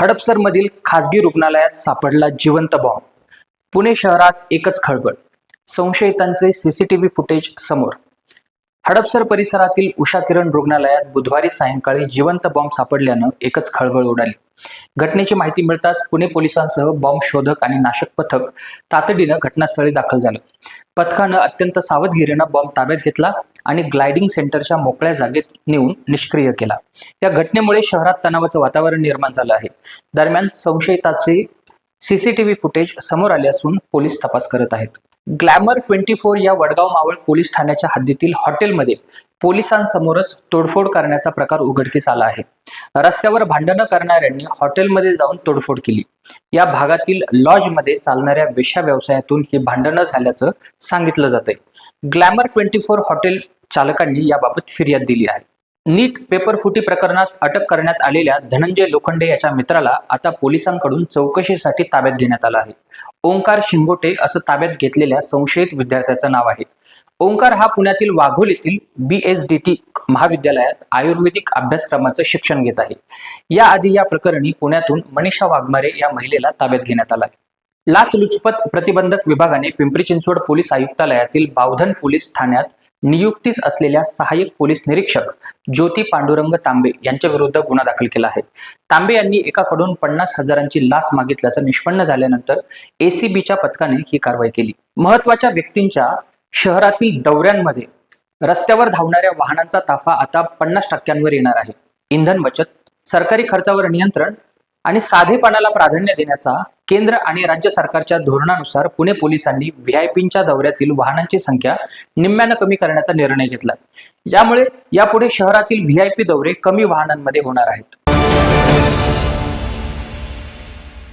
हडपसरमधील खासगी रुग्णालयात सापडला जिवंत बॉम्ब. पुणे शहरात एकच खळबळ. संशयितांचे सीसीटीव्ही फुटेज समोर. हडपसर परिसरातील उषा किरण रुग्णालयात बुधवारी सायंकाळी जिवंत बॉम्ब सापडल्यानं एकच खळबळ उडाली. घटनेची माहिती मिळताच पुणे पोलिसांसह बॉम्ब शोधक आणि नाशक पथक तातडीनं घटनास्थळी दाखल झालं. पथकानं अत्यंत सावधगिरीनं बॉम्ब ताब्यात घेतला आणि ग्लायडिंग सेंटरच्या मोकळ्या जागेत नेऊन निष्क्रिय केला. या घटनेमुळे शहरात तणावाचं वातावरण निर्माण झालं आहे. दरम्यान संशयिताचे सीसीटीव्ही फुटेज समोर आले असून पोलीस तपास करत आहेत. ग्लॅमर 24 या वडगाव मावळ पोलीस ठाण्याच्या हद्दीतील हॉटेलमध्ये पोलिसांसमोरच तोडफोड करण्याचा प्रकार उघडकीस आला आहे. रस्त्यावर भांडणं करणाऱ्यांनी हॉटेलमध्ये जाऊन तोडफोड केली. या भागातील लॉजमध्ये चालणाऱ्या वेश्या व्यवसायातून ही भांडणं झाल्याचं सांगितलं जातंय. ग्लॅमर 24 हॉटेल चालकांनी याबाबत फिर्याद दिली आहे. नीट पेपर फुटी प्रकरणात अटक करण्यात आलेल्या धनंजय लोखंडे याच्या मित्राला आता पोलिसांकडून चौकशीसाठी ताब्यात घेण्यात आलं आहे. ओंकार शिंगोटे असं ताब्यात घेतलेल्या संशयित विद्यार्थ्याचं नाव आहे. ओंकार हा पुण्यातील वाघोलीतील BSDT महाविद्यालयात आयुर्वेदिक अभ्यासक्रमाचं शिक्षण घेत आहे. याआधी या प्रकरणी पुण्यातून मनीषा वाघमारे या महिलेला ताब्यात घेण्यात आलं आहे. लाचलुचपत प्रतिबंधक विभागाने पिंपरी चिंचवड पोलीस आयुक्तालयातील बावधन पोलीस ठाण्यात नियुक्तीस असलेल्या सहाय्यक पोलीस निरीक्षक ज्योती पांडुरंग तांबे यांच्या विरुद्ध गुन्हा दाखल केला आहे. तांबे यांनी एकाकडून 50,000ची लाच मागितल्याचं निष्पन्न झाल्यानंतर ACBच्या पथकाने ही कारवाई केली. महत्वाच्या व्यक्तींच्या शहरातील दौऱ्यांमध्ये रस्त्यावर धावणाऱ्या वाहनांचा ताफा आता 50% येणार आहे. इंधन बचत, सरकारी खर्चावर नियंत्रण आणि साधेपणाला प्राधान्य देण्याचा केंद्र आणि राज्य सरकारच्या धोरणानुसार पुणे पोलिसांनी व्हीआयपींच्या दौऱ्यातील वाहनांची संख्या निम्म्यानं कमी करण्याचा निर्णय घेतला. यामुळे यापुढे शहरातील व्हीआयपी दौरे कमी वाहनांमध्ये होणार आहेत.